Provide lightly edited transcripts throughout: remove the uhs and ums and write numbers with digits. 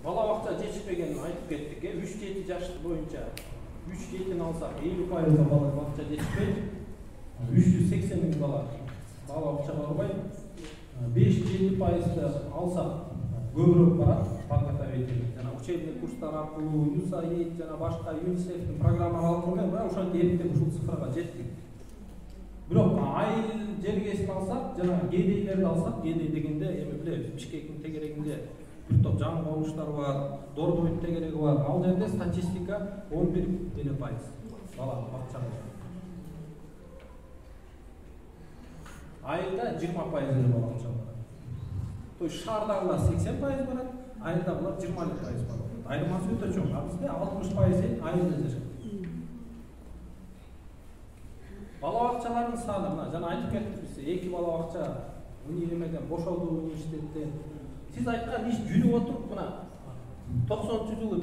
бала бакча жетишпегенин айтып кеттик. 3-7 жаш боюнча 3-7 алсак 50% бала бакча жетишпейт. 380 миң бала бакчага барбайт. 5-7% алсак көбүрөөк барат. Подготовительный жана учебный курстар аркылуу USAID жана башка ЮНИСЕФтин программалары аркылуу ошентип эртең ушул цифрага жеттик. Бирок айыл жергесин алсак жана кедейлерди алсак, кедей дегенде эми билебиз, Бишкектин тегерегинде бир топ жаңы конуштар бар, Дордобут тегереги бар. Ал жерде статистика 11% бала бакчага. Айылда 20% бала бакчага барат. То есть шаардагылар 80% барат, айылдагылар 20% барат. Айырмасы өтө чоң. Бизде 60% айылда жашайт. Бала бакчалардын саны мына жана айтып кеттик биз, 2 бала бакча университеттен бошолду университеттен. Сиз айткан иш жүрүп отуруп мына 90-жылы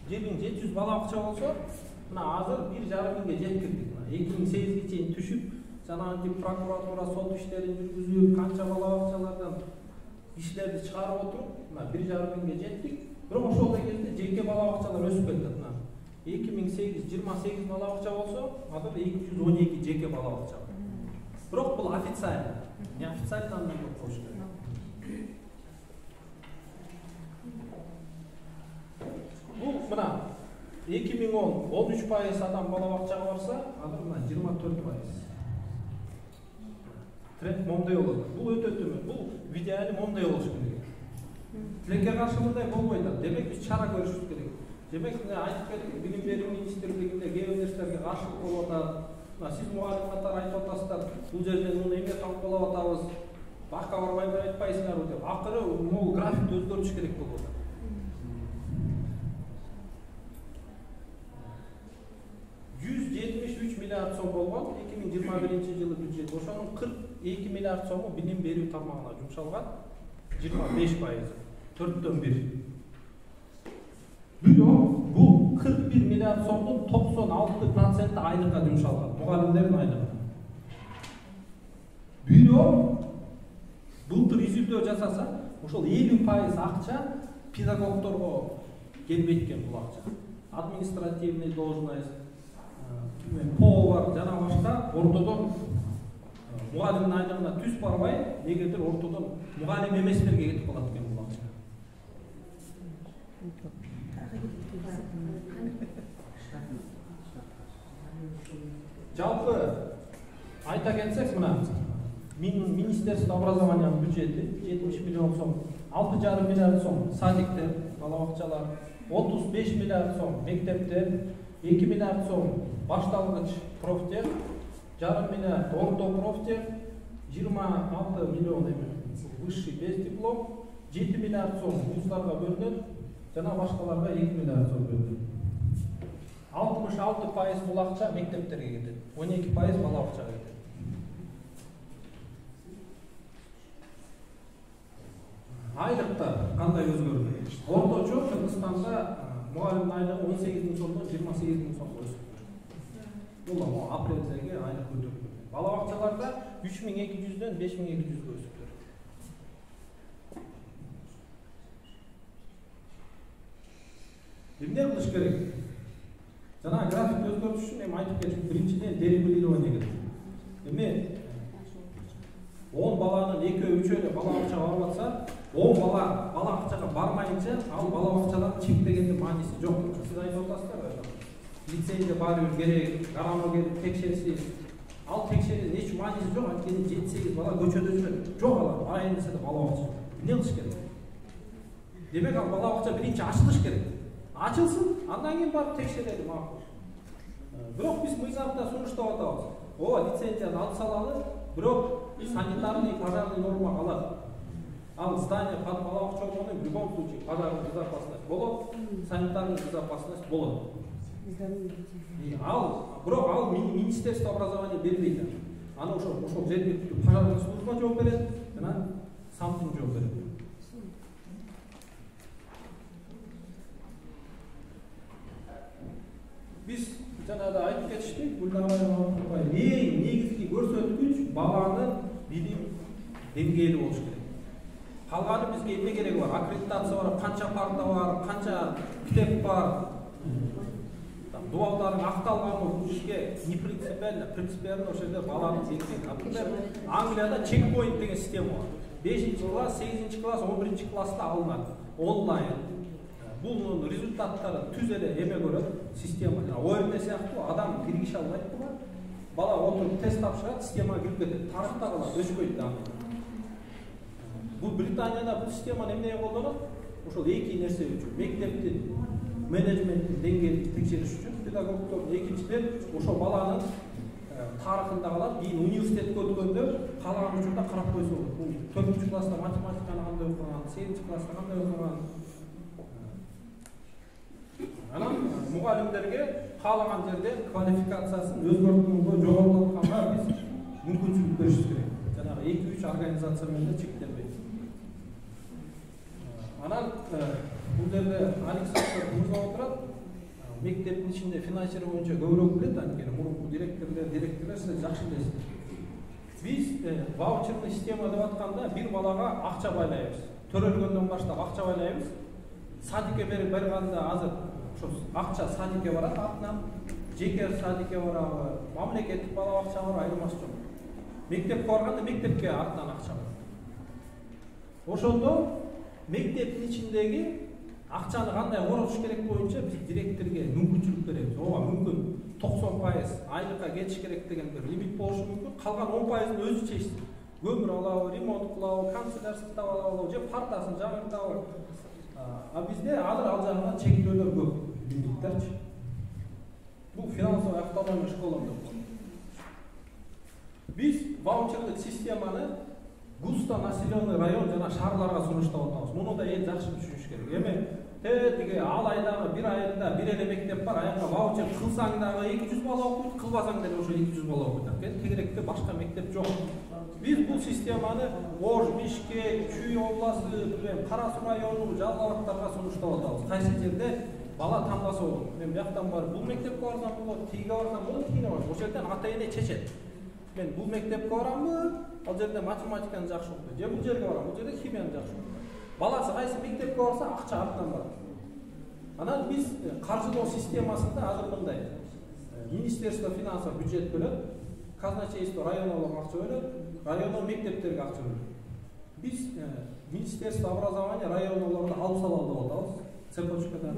1600-1700 бала бакча болсо, мына азыр 1,5 миңге жеткирдик. 2008-ге чейин түшүп, жанагынтип прокуратура сот иштерин жүргүзүп, канча бала бакчалардан иштерди чыгарып отуруп, мына 1,5 миңге жеттик. Бирок ошол кезде жеке бала бакчалар өсүп кетти. 2008 28 бала бакча болсо, азыр 212 жеке бала бакча. Бирок бул официально, не официально андай болуп коюш керек. Бул мына 2010 13% адам бала бакчага барса, азыр мына 24%. Тренд мондай болот. Бул өтө төмөн. Бул в идеале мондай болуш керек. Тилекке каршы мындай болбойт. Демек биз чара көрүшүбүз керек. Демек мына айтып кеттик, билим берүү министрлигинде кээ бир нерселерге каршылык болуп атат. Сиз мугалим катары айтып атасыздар, бул жерден муну эмне талкуулап атабыз, бакка барбай айтпайсыңарбы деп. Акыры могу графикти өзгөртүш керек болуп атат. 173 миллиард сом болгон 2021-жылы бюджет. Ошонун 42 миллиард сому билим берүү тармагына жумшалган. 25%, 4/1. Бирок бул 41 миллиард сомдун 96% айлыкка жумшалган, мугалимдердин айлыгы. Бирок былтыр изилдөө жасаса, ошол 50% акча педагогдорго келбейт экен бул акча. Административный должность, повар жана башка ортодон мугалимдин айлыгына түз барбай, негедир ортодон мугалим эместерге кетип калат экен бул акча. Жалпы айта кетсек, мына Министерство образования бюджети 70 миллион сом, 6,5 миллиард сом садиктер, бала бакчалар, 35 миллиард сом мектептер, 2 миллиард сом башталгыч профтех, 1,5 миллиард орто профтех, 26 миллион высший без диплом, 7 миллиард сом вуздарга бөлүнөт, жана башкаларга 2 миллиард сом бөлүнөт. 66% бул акча мектептерге кетет, 12% бала бакчага кетет. Айлыктар кандай өзгөрдү? Орточо Кыргызстанда мугалимдин айлыгы 18 миң сомдон 28 миң сомго өсүп кетти. Бул апрелдеги айлык көтөрүлдү. Бала бакчаларда 3200дөн 5200гө өсүп кетти. Эмне кылыш керек? Жана график өзгөртүш үчүн эми айтып кеттик, биринчиден дерегулирование керек. Эми 10 баланын 2-3 эле бала бакчага барып атса, 10 бала бакчага бармайынча, ал бала бакчалардын чектегенде мааниси жок. Сиз айтып атасыздар, лицензия баары бир керек, карама керек, текшерсин. Ал текшерүүнүн эч мааниси жок, анткени 7-8 бала көчөдө жүрөт. Жок алар, айын десе бала бакча. Эмне кылыш керек? Демек ал бала бакча биринчи ачылыш керек. Ачылсын, андан кийин барып текшерели макул. Бирок биз мыйзамда сунуштап атабыз. Лицензияны алып салалы, бирок санитарный пожарный норма калат. Ал здание под бала бакча болгондо в любом случае пожарный безопасность болот, санитарный безопасность болот. Бирок ал Министерство образования бербейт. Аны ошол жергиликтүү пожарный служба жооп берет, жана самтын жооп берет. Биз жанагы айтып кетиштик, эң негизги көрсөткүч баланын билим деңгээли болуш керек. Калганы бизге эмне кереги бар? Аккредитация бар, канча парта бар, канча китеп бар. Дуалдарын акталганбы бул ишке не принципиально, принципиально ошол жерде баланы берген. Например, Англияда чекпоинт деген система бар. 5-класс, 8-класс, 11-класста алынат онлайн. Бул результаттары түз эле эме көрөт, система. Ойрне сыяктуу адам киргише албайт да. Бала отуруп тест тапшырат, системага кирип кетет. Тарыхта калат, өчпөйт да. Бул Британияда бул системаны эмнеге колдонот? Ошол эки нерсе үчүн. Мектептин менеджменттин деңгээлин текшериш үчүн, педагогдордун экинчиден ошол баланын тарыхында калат, кийин университетке өткөндө калаган учурда карап койсо болот. Бул 4-класста математиканы кандай окуган, 8-класста кандай окуган. Анан мугалимдерге каалаган жерде квалификациясын өзгөртүүгө, жогорулатканга биз мүмкүнчүлүк беришибиз керек. Жанагы 2-3 организация менен чектелбейт. Анан бул жерде Александр мырза отурат. Мектептин ичинде финансирование боюнча көбүрөөк билет, анткени мурунку директорлор сиз жакшы билесиз. Биз ваучерный система деп атканда бир балага акча байлайбыз. Төрөлгөндөн баштап акча байлайбыз. Садикке берип барганда азыр ошо акча садикке барат, атынан жеке садикке барабы, мамлекеттик бала акча бар, айырмасы жок. Мектепке барганда мектепке артынан акча бар. Ошондо мектептин ичиндеги акчаны кандай коротуш керек боюнча биз директорге мүмкүнчүлүк беребиз. Ооба мүмкүн 90% айлыкка кетиш керек деген бир лимит болушу мүмкүн. Калган 10%ын өзү чечсин. Көмүр алабы, ремонт кылабы, канцелярский товар алабы, же партасын жаңыртабы. А бизде азыр ал жагынан чектөөлөр көп, лимиттерчи. Бул финансовый автономия школаларында бар. Биз ваучерлык системаны густо населенный район жана шаарларга сунуштап атабыз. Муну да эл жакшы түшүнүш керек. Эми тиги ал айдагы бир айында бир эле мектеп бар, аякка ваучер кылсаң дагы 200 бала окуйт, кылбасаң деле ошо 200 бала окуйт. Тегеректе башка мектеп жок. Биз бул системаны Ош, Бишкек, Чүй областы, Кара Суу району, Жалал-Абадтарга сунуштап атабыз. Кайсы жерде бала тандаса болот. Мен бияктан барып бул мектепке барсам болот, тиге барсам болот, тигине барсам. Ошол жерден ата-эне чечет. Мен бул мектепке барамбы, ал жерде математиканы жакшы окуйт. Же бул жерге барам, бул жерде химияны жакшы окуйт. Баласы кайсы мектепке барса акча артынан барат. Анан биз каржылоо системасында азыр мындай. Министерство финансов бюджет бөлөт, казначейство райондорго акча бөлөт, райондор мектептерге акча бөлөт. Биз Министерство образования райондордо алып салалы деп атабыз. Цепочкада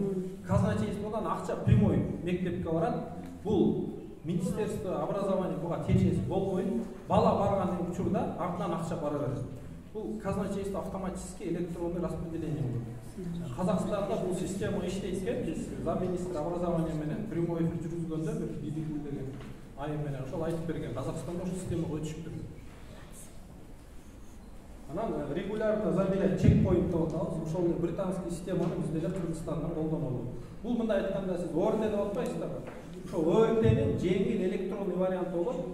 казначействодон акча прямой мектепке барат. Бул Министерство образования буга тиешеси болбойт. Бала барган учурда артынан акча бара берет. Бул казначейство автоматически электронный распределение болот. Казакстанда бул система иштейт экен. Биз замминистр образования менен прямой эфир жүргүзгөндө бир Бибигүл деген айым менен ошол айтып берген. Казакстанда ошол системага өтүшүптүр. Анан регулярно замерять чекпоинт деп атабыз. Ошол британский системаны биз деле Кыргызстандан колдонобуз. Бул мындай айтканда сиз ОРТ деп атпайсыздарбы? Ошол ОРТнин жеңил электронный варианты болот.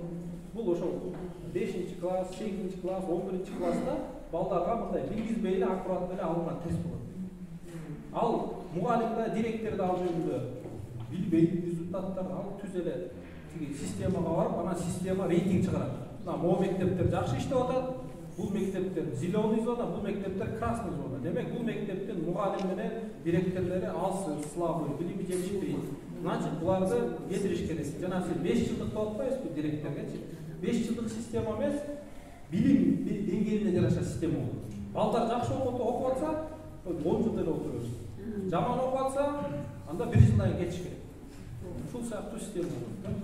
Бул ошол 5-класс, 8-класс, 11-класста балдарга мындай билгизбей эле аккуратты эле алынган тест болот. Ал мугалимде, директордо ал жөнүндө билбейт результаттарды алып түз эле тиги системага барып, анан система рейтинг чыгарат. Мына могу мектептер жакшы иштеп атат, бул мектептер зеленый зона, бул мектептер красный зона. Демек бул мектептин мугалим менен директорлори алсыз, слабый, билими жетишпейт. Значит, буларды кетириш керек. Жана сиз 5 жылдык деп атпайсызбы директоргачы? 5 жылдык система эмес, билим деңгээлине жараша система болот. Балдар жакшы окуп атса, 10 жыл деле отура берсин. Жаман окуп атса, анда 1 жылдан кетиш керек. Ушул сыяктуу система болот.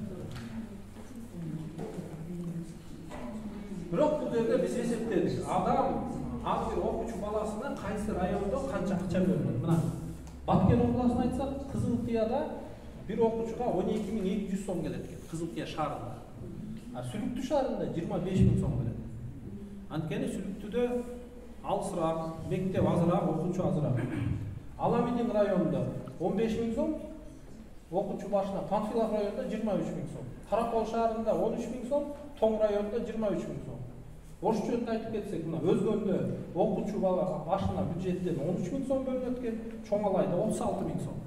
Бирок бул жерде биз эсептедик. Адам ар бир окуучу баласына кайсы райондо канча акча бөлүнөт. Мына Баткен областын айтсак, Кызылкыяда bir окуучуга 12.200 сом келет экен, Кызылкыя шаарында. А Сүлүктүү шаарында 25.000 сом келет. Анткени Сүлүктүүдө алысыраак, мектеп азыраак, окуучу азыраак. Аламидин районунда 15.000 сом, окуучу башына Панфилов районунда 23.000 сом. Каракол шаарында 13.000 сом, Тоң районунда 23.000 сом. Орусча айтып кетсек, мына Өзгөндө окуучу бала башына бюджеттен 13.000 сом бөлүнөт экен, Чоңалайда 36.000 сом.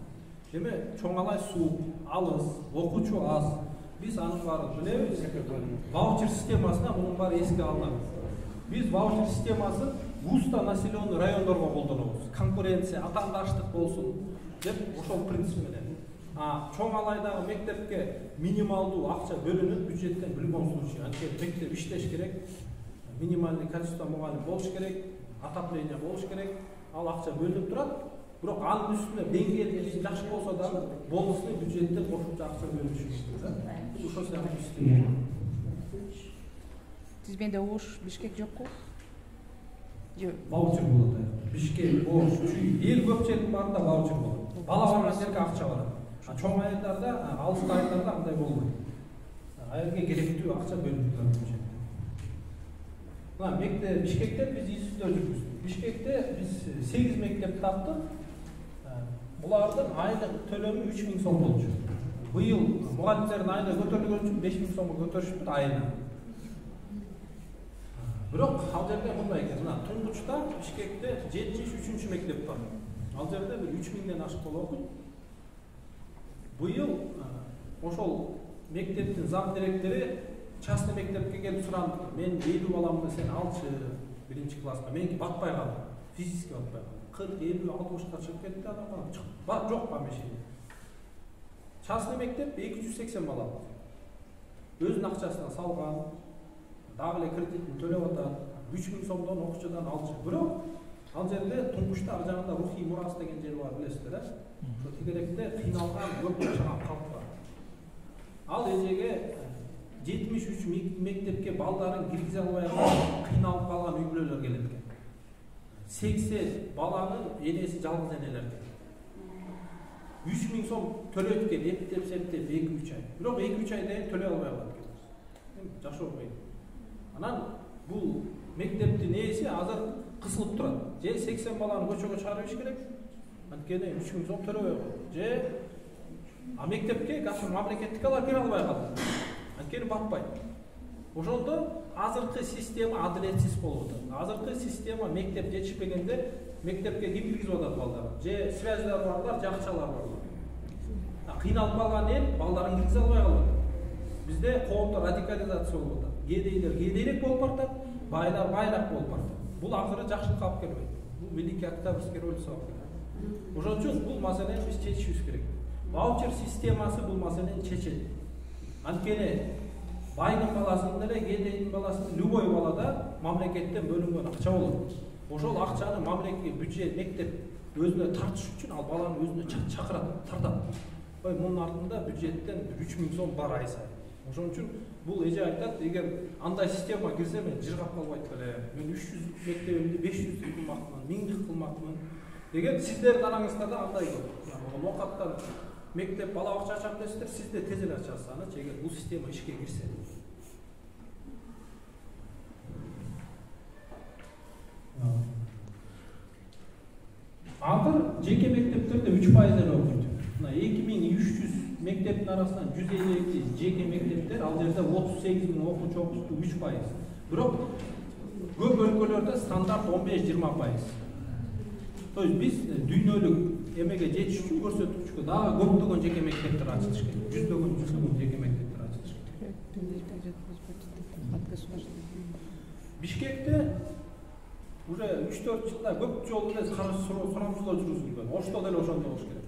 Деме Чоңалай суу, алыс, окуучу аз. Биз анын баарын билебиз. Ваучер системасына мунун баары эске алынат. Биз ваучер системасын густо населенный райондорго колдонобуз. Конкуренция, атаандаштык болсун деп ошол принцип менен. Чоң алайдагы мектепке минималдуу акча бөлүнүп бюджеттен в любом случае. Анткени мектеп иштеш керек, минимальный количество мугалим болуш керек, отопление болуш керек, ал акча бөлүнүп турат. Бирок анын үстүнө деңгээли жакшы болсо дагы бонусный бюджеттен кошумча акча бөлүнүшү керек. Ошол сыяктуу система. Тизмеде Ош, Бишкек жокпу? Ваучер болот. Бишкек, Ош, Чүй, эл көп жердин баарында ваучер болот. Бала барган жерге акча барат. Чоң айылдарда, алыс айылдарда андай болбойт. Айылга керектүү акча бөлүнүп турат. Мына мектеп Бишкекте биз изилдөө жүргүздүк. Бишкекте биз 8 мектеп таптык. Булардын айлык төлөмү 3000 сом болчу. Быйыл мугалимдердин айына көтөрүлгөн үчүн 5000 сомго көтөрүшүптүр айына. Бирок ал жерде мындай экен, мына Туңгучта Бишкекте 73 мектеп бар. Ал жерде бир 3000ден ашык бала окуйт. Быйыл ошол мектептин зам директори частный мектепке келип сурады. Мен 50 баламды сен алчы биринчи класска. Меники батпай калды. Физически батпай калды. 40, 50, 60ка чыгып кетти адамдар. Бар жок помещение. Частный мектеп 280 бала. Өзүнүн акчасына салган, дагы эле кредитин төлөп атат. 3000 сомдон окуучудан алчы. Бирок ал жерде Туңгучта ар жагында рухий мурас деген жер бар, билесиздер, Ошо тигеректе кыйналган көп жашаган калк бар. Ал эжеге 73 мектепке балдарын киргизе албай кыйналып калган үй бүлөлөр келет экен. 80 баланын энеси жалгыз энелер. 3000 сом төлөйт экен, эптеп септеп 2-3 ай. Бирок 2-3 айдан төлөй албай калат экен. Жашоо болбойт. Анан бул мектептин ээси азыр кысылып турат. Же 80 баланы көчөгө чыгарып иш керек. Анткени 3000 сом төлөбөй койду. Же мектепке качан мамлекеттик алар кире албай калды. Анткени батпайт. Ошондо азыркы система адилетсиз болуп атат. Азыркы система мектеп жетишпегенде мектепке ким киргизип атат балдарын? Же связьдар барлар, же акчалар барлар. Кыйналып калган эл балдарын киргизе албай калат. Бизде коомдо радикализация болуп атат. Кедейлер кедейлик болуп баратат, байлар байлак болуп баратат. Бул акыры жакшылыкка алып келбейт. Бул Великий Октябрьский революция алып келет. Ошон үчүн бул маселени биз чечишибиз керек. Ваучер системасы бул маселени чечет. Анткени байдын баласынын эле, кедейдин баласынын любой балада мамлекеттен бөлүнгөн акча болот. Ошол акчаны мамлекет бюджет мектеп өзүнө тартыш үчүн ал баланы өзүнө чакырат, тартат. Мунун артында бюджеттен 3000 сом бар ай сайын. Ошон үчүн бул эже айтат, эгер андай система кирсе мен жыргап калбайт беле. Мен 300 мектебимди 500 кылмакмын, 1000 кылмакмын деген сиздердин араңызда да андай көп. Окаттан мектеп бала бакча ачам десиздер, сиз да тез эле ачасыз, эгер бул система ишке кирсе. Азыр жеке мектептерде 3% эле окуйт. Мына 2300 мектептин арасынан 152 жеке мектептер, ал жерде 38 000 окуучу окушту 3%. Бирок көп өлкөлөрдө стандарт 15-20%. То есть биз дүйнөлүк эмеге жетиш үчүн көрсөткүчкө дагы көптөгөн жеке мектептер ачылыш керек. Жүздөгөн жеке мектептер ачылыш керек. Бишкекте уже 3-4 жылда көп жолу эле сурамжылоо жүргүзүлгөн. Ошто деле ошондой болуш керек.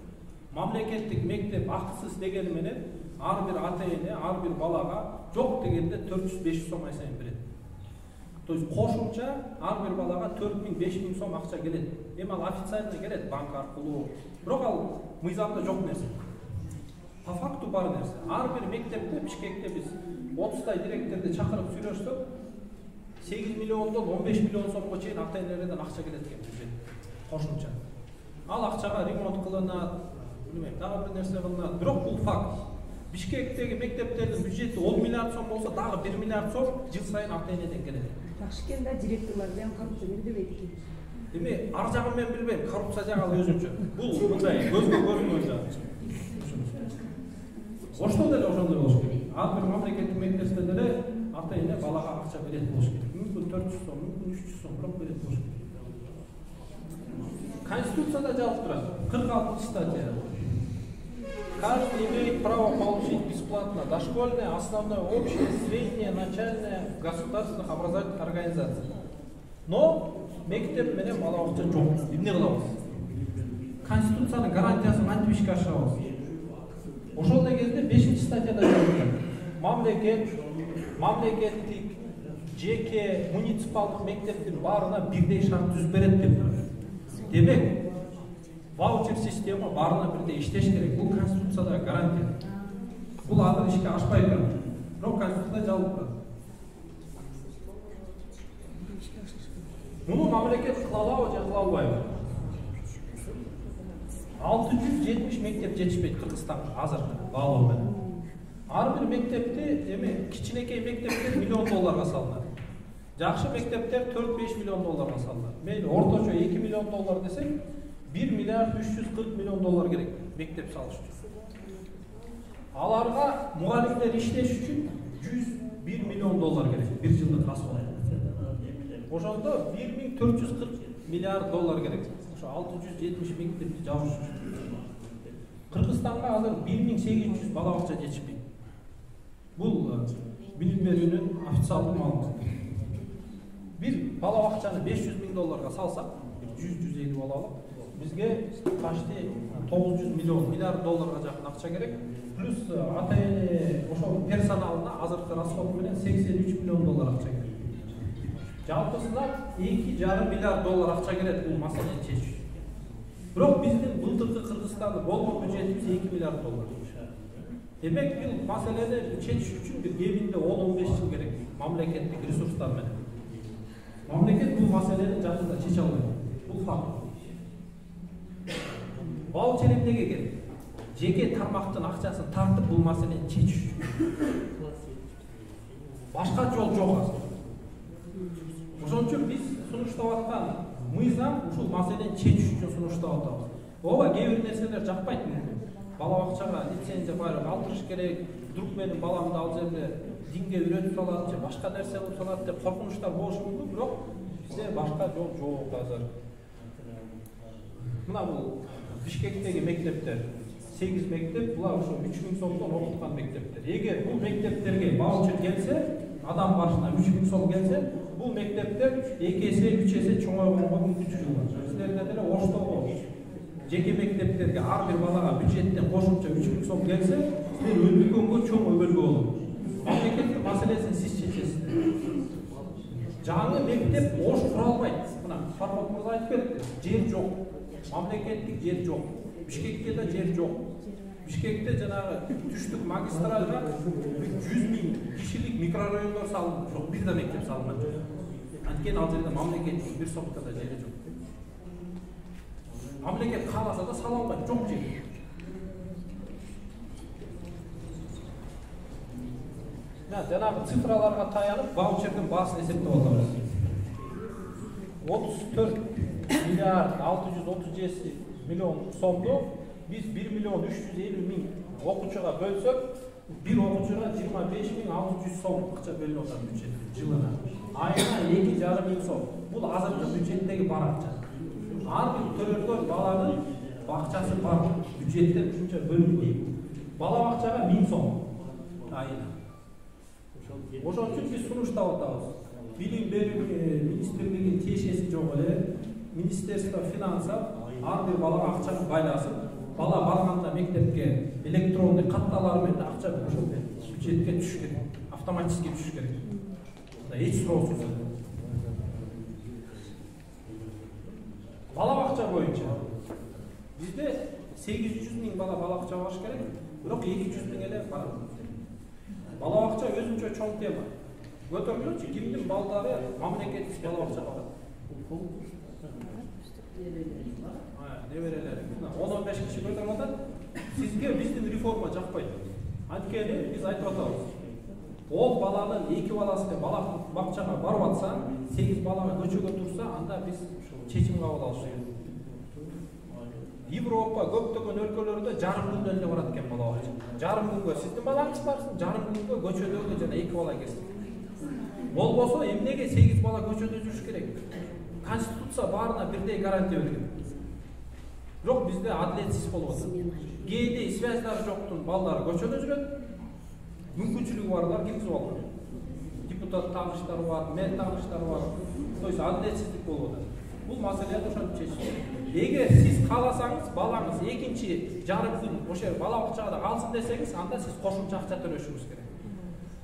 Мамлекеттик мектеп акысыз дегени менен ар бир ата-эне, ар бир балага жок дегенде 400-500 сом ай сайын берет. То есть кошумча ар бир балага 4000-5000 сом акча келет. Эми ал официально келет банк аркылуу. Бирок ал мыйзамда жок нерсе. По факту бар нерсе. Ар бир мектепте Бишкекте биз 30 директорду чакырып сүйлөшсөк, 8 миллиондон 15 миллион сомго чейин ата-энелерден акча келет экен бюджет. Кошумча. Ал акчага ремонт кылынат, билбейм, дагы бир нерсе кылынат. Бирок бул факт. Бишкектеги мектептердин бюджети 10 миллиард сом болсо, дагы 1 миллиард сом жыл сайын ата-энеден келет. Ташкентте директорлордон коррупция бербейт экен. Эми ар жагын мен билбейм, коррупция жагы өзүнчө. Бул мындай көзгө көрүнбөй жагы. Ошто деле ошондой болуш керек. Ар бир мамлекеттик мектепте деле ата-эне балага акча берет болуш керек. Мүмкүн 400 сом, мүмкүн 300 сом, бирок берет болуш керек. Конституцияда жазылып турат. 46 статья. Каждый имеет право получить бесплатно дошкольное, основное, общее, среднее, начальное в государственных образовательных организациях. Но мектеп менен бала бакча жок. Эмне кылабыз? Конституциянын гарантиясын кантип ишке ашырабыз? Ошол кезде 5-статьяда жазылган. Мамлекеттик, жеке, муниципалдык мектептин баарына бирдей шарт түзүп берет деп турат. Демек, ваучер система баарына бирдей иштеш керек. Бул конституцияда гарантия. Бул азыр ишке ашпай турат. Бирок конституцияда жазылып турат. Муну мамлекет кыла алабы же кыла албайбы? 670 мектеп жетишпейт Кыргызстанга азыр баалоо менен. Ар бир мектепти кичинекей мектептер $1 миллион салынат. Жакшы мектептер 4-5 миллион долларга салынат. Мейли орточо $2 миллион десек, $1 миллиард 340 миллион керек мектеп салыш үчүн. Аларга мугалимдер иштеш үчүн $101 миллион керек, бир жылдык расход. Ошондо $1.440 миллиард керек. Ошо 670 мектепти жабыш үчүн. Кыргызстанга азыр 1800 бала бакча жетишпейт. Бул билим берүүнүн официалдуу маалыматы. Bir bala bakçanı $500 миң салсак, 100-150 бала алып, бизге почти $900 миллиард жакын акча керек. Плюс ата-эне ошол персоналына азыркы расход менен $83 миллион акча керек. Жалпысына $2,5 миллиард акча керек бул маселени чечиш. Бирок биздин былтыркы Кыргызстанда болгон бюджетибиз $2 миллиард. Демек бул маселени чечиш үчүн бир кеминде 10-15 жыл керек мамлекеттик ресурстар менен. Мамлекет бул маселени жакында чече албайт. Бул факт. Ваучер эмнеге керек? Жеке тармактын акчасын тартып бул маселени чечиш үчүн. Башка жол жок азыр. Ошон үчүн биз сунуштап аткан мыйзам ушул маселени чечиш үчүн сунуштап атабыз. Ооба кээ бир нерселер жакпайт мүмкүн. Бала бакчага лицензия баары алдырыш керек, вдруг менин баламды ал жерде динге үйрөтүп салат же башка нерсе кылып салат деп коркунучтар болушу мүмкүн, бирок бизде башка жол жок азыр. Мына бул Бишкектеги мектептер 8 мектеп, булар ошо 3000 сомдон окуткан мектептер. Эгер бул мектептерге ваучер келсе, адам башына 3000 сом келсе, бул мектептер 2 эсе 3 эсе чоңойгонго мүмкүнчүлүгү бар. Силерде деле Оштогу жеке мектептерге ар бир балага бюджеттен кошумча 3000 сом келсе, силер үлкөнгө чоң өбөлгө болот. Мамлекеттик маселесин сиз чечесиздер. Жаңы мектеп ош кура албайт. Мына Фархот мырза айтып кетти. Жер жок. Мамлекеттик жер жок. Бишкекте да жер жок. Бишкекте жанагы түштүк магистралга 100 миң кишилик микрорайондор салынды. Жок, бир да мектеп салынбады. Анткени ал жерде мамлекеттик бир сотка да жери жок. Мамлекет кааласа да сала албайт, жок жер. Жанагы цифраларга таянып, ваучердин баасын эсептеп атабыз. 34 миллиард 637 миллион сомду биз 1 миллион 350 миң окуучуга бөлсөк, бир окуучуга 25.600 сом акча бөлүнүп атат бюджеттен жылына. Айына 2,5 миң сом. Бул азыркы бюджеттеги бар акча. Ар бир төрөлгөн баланын бакчасы бар, бюджеттен ушунча бөлүнбөйт. Бала бакчага 1000 сом айына. Ошон үчүн биз сунуштап атабыз. Билим берүү министрлигинин тиешеси жок эле, Министерство финансов ар бир балага акчаны байласып, бала барганда мектепке электрондук катталар менен акча ошол бюджетке түшүш керек, автоматически түшүш керек. Эч суроосуз. Бала бакча боюнча бизде 800 миң бала бакча баш керек, бирок 200 миң эле бар. Бала бакча өзүнчө чоң тема. Көтөрүлөчү кимдин балдары мамлекеттик бала бакчага барат. Неберелер 10-15 киши көтөрүп атат. Сизге биздин реформа жакпайт. Анткени биз айтып атабыз. Ол баланын 2 баласы бала бакчага барып атса, 8 балага көчөгө турса, анда биз чечим кабыл алыш керек. Европа көптөгөн өлкөлөрдө жарым күндөн эле барат экен бала бакча. Жарым күнгө сиздин балаңыз барсын, жарым күнгө көчөдөгү жана 2 бала келсин. Болбосо эмнеге 8 бала көчөдө жүрүш керек? Конституция баарына бирдей гарантия берген. Бирок бизде адилетсиз болуп атат. Кээде связьдары жоктун балдары көчөдө жүрөт. Мүмкүнчүлүгү барлар киргизип алат. Депутат тааныштары бар, мэр тааныштары бар. То есть адилетсиздик болуп атат. Бул маселени ошентип чечиш керек. Эгер сиз кааласаңыз, балаңыз экинчи жарым күн ошо бала бакчада калсын десеңиз, анда сиз кошумча акча төлөшүңүз керек.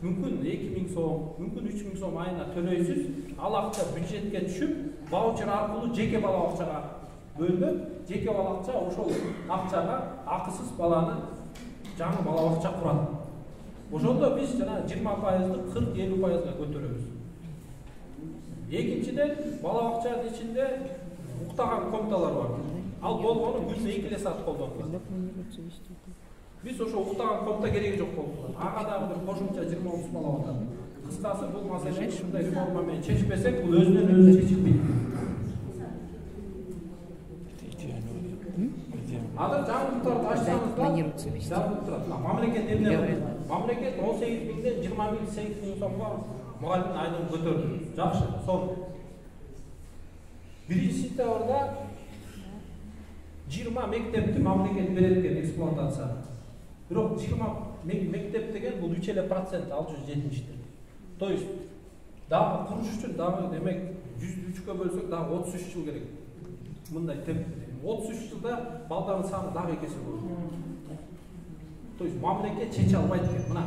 Мүмкүн 2000 сом, мүмкүн 3000 сом айына төлөйсүз, ал акча бюджетке түшүп, ваучер аркылуу жеке бала бакчага бөлүнөт, жеке бала бакча ошол акчага акысыз баланы жаңы бала бакча курат. Ошондо биз жана 20%ды 40-50%га көтөрөбүз. Экинчиден, бала бакчанын ичинде уктаган комнаталар бар. Ал болгону күнүнө 2 саат колдонулат. Биз ошо уктаган комната кереги жок болду. Ага дагы бир кошумча 20-30 бала отат. Кыскасы бул маселени ушундай реформа менен чечпесек, бул өзүнөн өзү чечилбейт. Азыр жаңылыктарды ачсаңыздар, мамлекет эмне кылды? Мамлекет 18 миңден 28 миң сомго мугалимдин айлыгын көтөрдү. Жакшы, сон. 1-сентябрда 20 мектепти мамлекет берет экен эксплуатацияга. Бирок 20 мектеп деген бул 3% ал 170. То есть дагы куруш үчүн дагы демек 103кө бөлсөк дагы 33 жыл керек. Мындай темп 33 жылда балдардын саны дагы экесе болот. То есть мамлекет чече албайт экен. Мына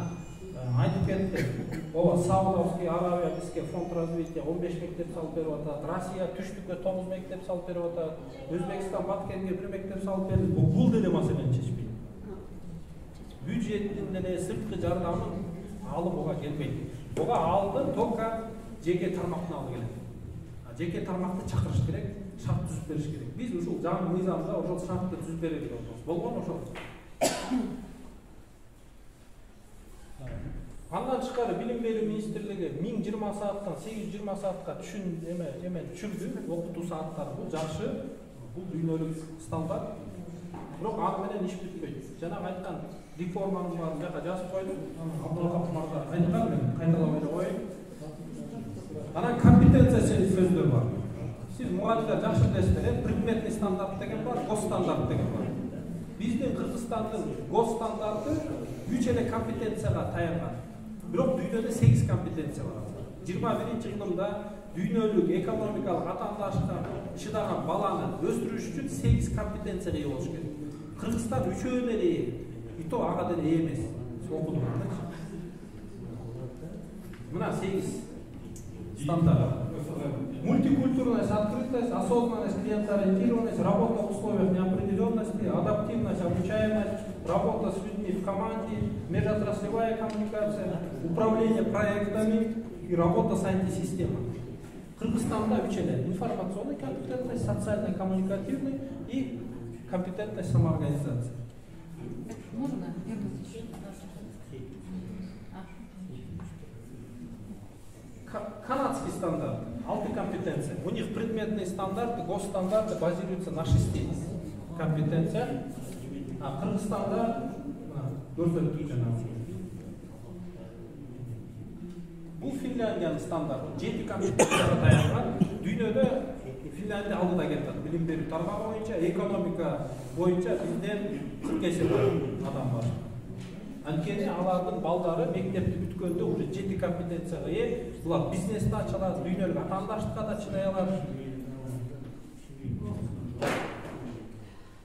айтып кетти. Ооба, Саудовский Аравия бизге фонд развития 15 мектеп салып берип атат. Россия түштүккө 9 мектеп салып берип атат. Өзбекстан Баткенге 1 мектеп салып берди. Бул деле маселени чечпейт. Бюджеттин деле сырткы жардамын алып буга келбейт. Буга алдын только жеке тармактын алып келет. Жеке тармакты чакырыш керек, шарт түзүп бериш керек. Биз ушул жаңы мыйзамда ошол шартты түзүп берели деп атабыз. Болгон ошол. Андан тышкары Билим берүү министрлиги 1020 сааттан 820 саатка түшүрдү. Окутуу сааттары бул жакшы. Бул дүйнөлүк стандарт. Бирок аны менен иш бүтпөйт. Жанагы айткан реформанын баарын жака жазып койдум. Абдулкапыр мырза айткан, мен кайталап эле коеюн. Анан компетенция сөздөр бар. Сиз мугалимдер жакшы билесиздер, предметный стандарт деген бар, госстандарт деген бар. Биздин Кыргызстандын госстандарты 3 эле компетенцияга таянган. Бирок дүйнөдө 8 компетенция бар. 21-жылымда дүйнөлүк экономикалык атаандашка чыдаган баланы өстүрүш үчүн 8 компетенцияга ээ болуш керек. Кыргызстан үчөө деле ээ. И то ага деле ээ эмес. Окудум. Мына 8 стандарт. Мультикультурность, открытость, осознанность, клиентоориентированность, работа в условиях неопределенности, адаптивность, обучаемость, работа с людьми в команде, межотраслевая коммуникация, управление проектами и работа с IT-системой. Кыргызстанда 3 эле: информационная компетентность, социально-коммуникативная и компетентность самоорганизации. Можно вернуть? Канадский стандарт, 6 компетенций. У них предметные стандарты, госстандарты базируются на 6 компетенциях. А Кыргызстанда бул Финляндиянын стандарты 7 компетенцияга таянган. Дүйнөдө Финляндия алдыда кетет. Билим берүү тармагы боюнча, экономика боюнча бизден 40 эсе адам бар. Анткени алардын балдары мектепти бүткөндө уже 7 компетенцияга ээ. Булар бизнести ача алат, дүйнөлүк атаандаштыкка да чыдай алат.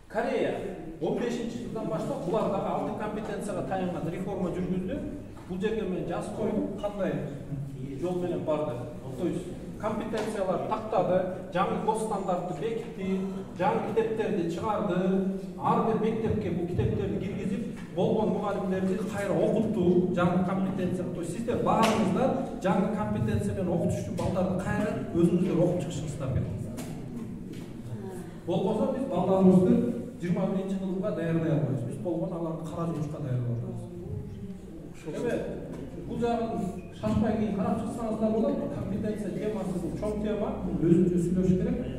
Корея 15-жылдан баштап булар дагы 6 компетенцияга таянган реформа жүргүздү. Бул жерге мен жазып койдум, кандай жол менен барды. То есть компетенциялар тактады, жаңы госстандартты бекитти, жаңы китептерди чыгарды, ар бир мектепке бул китептерди киргизип, болгон мугалимдерди кайра окутту, жаңы компетенция. То есть сиздер баарыңыздар жаңы компетенция менен окутуш үчүн балдарды кайра өзүңүздөр окуп чыгышыңыздар керек. Болбосо биз балдарыбызды 21-жылга даярдай албайбыз. Биз болгон аларды кара жумушка даярдап атабыз. Эми бул жагын шашпай кийин карап чыксаңыздар болот. Компетенция темасы бул чоң тема, өзүнчө сүйлөш керек.